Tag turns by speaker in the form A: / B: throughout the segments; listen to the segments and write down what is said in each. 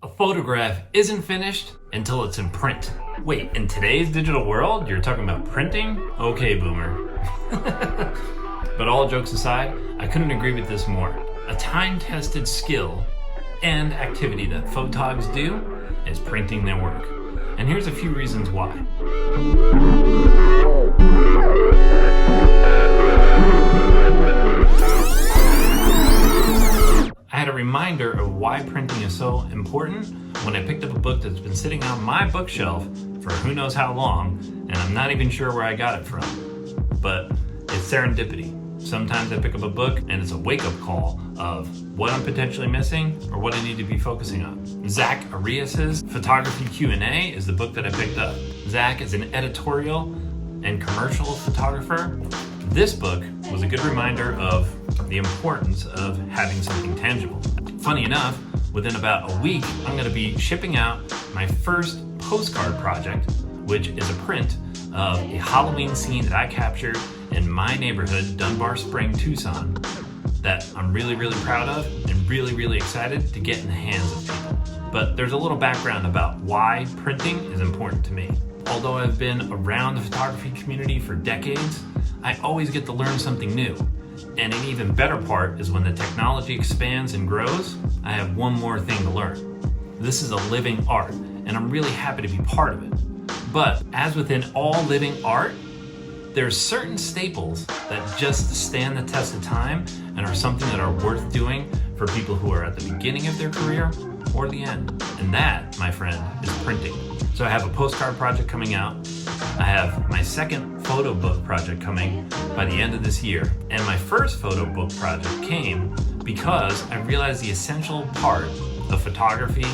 A: A photograph isn't finished until it's in print. Wait, in today's digital world, you're talking about printing? Okay, boomer. But all jokes aside, I couldn't agree with this more. A time-tested skill and activity that photogs do is printing their work. And here's a few reasons why. I had a reminder of why printing is so important when I picked up a book that's been sitting on my bookshelf for who knows how long, and I'm not even sure where I got it from. But it's serendipity. Sometimes I pick up a book and it's a wake-up call of what I'm potentially missing or what I need to be focusing on. Zach Arias's Photography Q&A is the book that I picked up. Zach is an editorial and commercial photographer. This book was a good reminder of the importance of having something tangible. Funny enough, within about a week, I'm going to be shipping out my first postcard project, which is a print of a Halloween scene that I captured in my neighborhood, Dunbar Spring, Tucson, that I'm really proud of and really excited to get in the hands of people. But there's a little background about why printing is important to me. Although I've been around the photography community for decades, I always get to learn something new. And an even better part is when the technology expands and grows, I have one more thing to learn. This is a living art, and I'm really happy to be part of it. But as within all living art, there's certain staples that just stand the test of time and are something that are worth doing for people who are at the beginning of their career or the end. And that, my friend, is printing. So I have a postcard project coming out. I have my second photo book project coming by the end of this year. And my first photo book project came because I realized the essential part of photography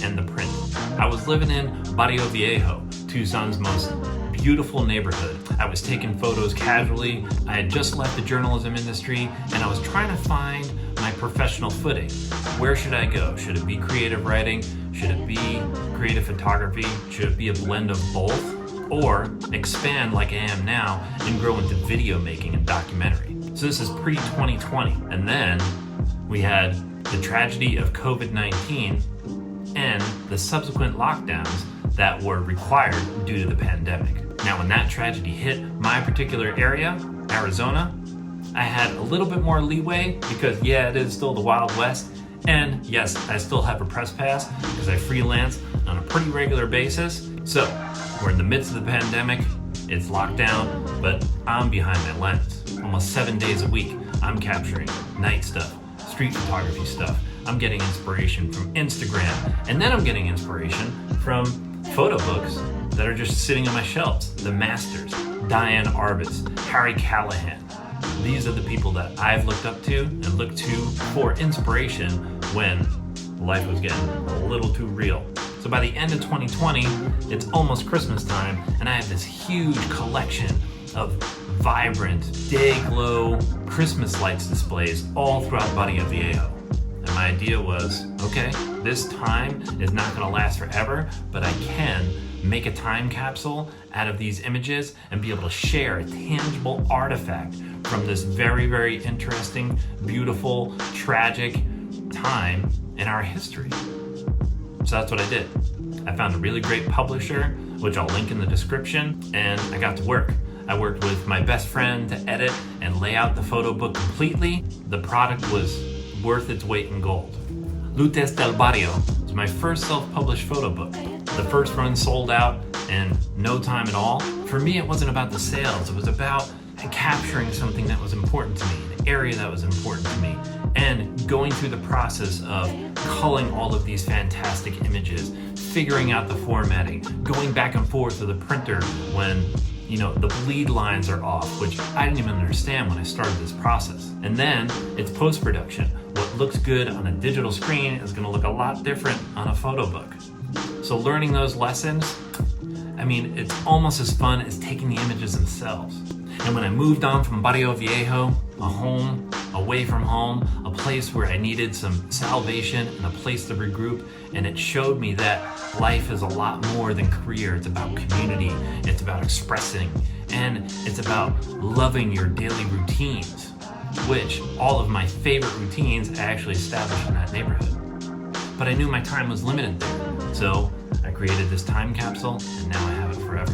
A: and the print. I was living in Barrio Viejo, Tucson's most beautiful neighborhood. I was taking photos casually. I had just left the journalism industry and I was trying to find my professional footing. Where should I go? Should it be creative writing? Should it be creative photography? Should it be a blend of both? Or expand like I am now and grow into video making and documentary? So this is pre-2020. And then we had the tragedy of COVID-19 and the subsequent lockdowns that were required due to the pandemic. Now, when that tragedy hit my particular area, Arizona, I had a little bit more leeway because yeah, it is still the Wild West. And yes, I still have a press pass because I freelance on a pretty regular basis. So we're in the midst of the pandemic, it's locked down, but I'm behind my lens. Almost 7 days a week, I'm capturing night stuff, street photography stuff. I'm getting inspiration from Instagram, and then I'm getting inspiration from photo books that are just sitting on my shelves. The Masters, Diane Arbus, Harry Callahan. These are the people that I've looked up to and looked to for inspiration when life was getting a little too real. So by the end of 2020, it's almost Christmas time, and I have this huge collection of vibrant, day-glow Christmas lights displays all throughout Barrio Viejo. And my idea was, okay, this time is not gonna last forever, but I can make a time capsule out of these images and be able to share a tangible artifact from this very interesting, beautiful, tragic time in our history. So that's what I did. I found a really great publisher, which I'll link in the description, and I got to work. I worked with my best friend to edit and lay out the photo book completely. The product was worth its weight in gold. Lutes del Barrio was my first self-published photo book. The first run sold out in no time at all. For me, it wasn't about the sales. It was about capturing something that was important to me, an area that was important to me, and going through the process of culling all of these fantastic images, figuring out the formatting, going back and forth with the printer when the bleed lines are off, which I didn't even understand when I started this process. And then it's post-production. What looks good on a digital screen is gonna look a lot different on a photo book. So learning those lessons, it's almost as fun as taking the images themselves. And when I moved on from Barrio Viejo, a home, away from home, a place where I needed some salvation and a place to regroup, and it showed me that life is a lot more than career. It's about community, it's about expressing, and it's about loving your daily routines, which all of my favorite routines I actually established in that neighborhood. but I knew my time was limited there. So I created this time capsule, and now I have it forever.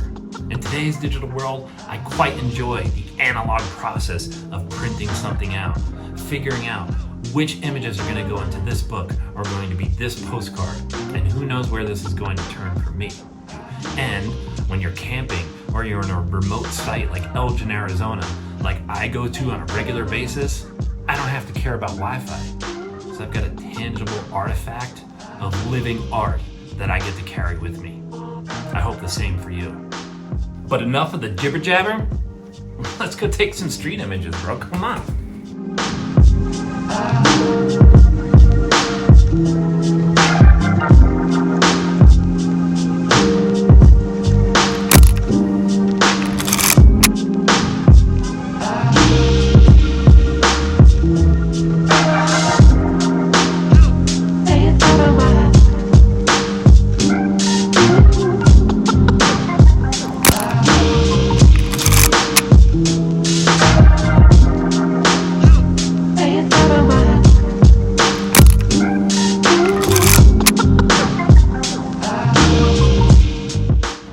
A: In today's digital world, I quite enjoy the analog process of printing something out, figuring out which images are going to go into this book or going to be this postcard, and who knows where this is going to turn for me. And when you're camping or you're in a remote site like Elgin, Arizona, like I go to on a regular basis, I don't have to care about Wi-Fi. So I've got a tangible artifact of living art that I get to carry with me. I hope the same for you. But enough of the jibber jabber. Let's go take some street images, bro. Come on.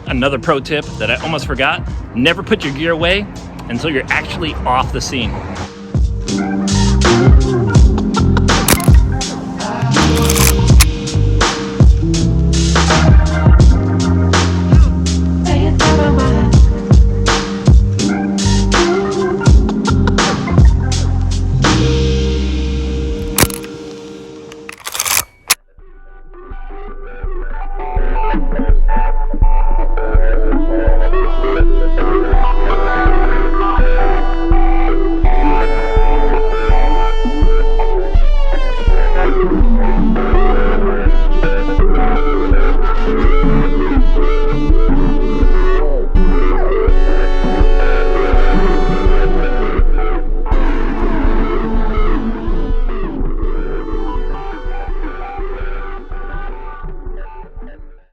A: Another pro tip that I almost forgot, never put your gear away until you're actually off the scene.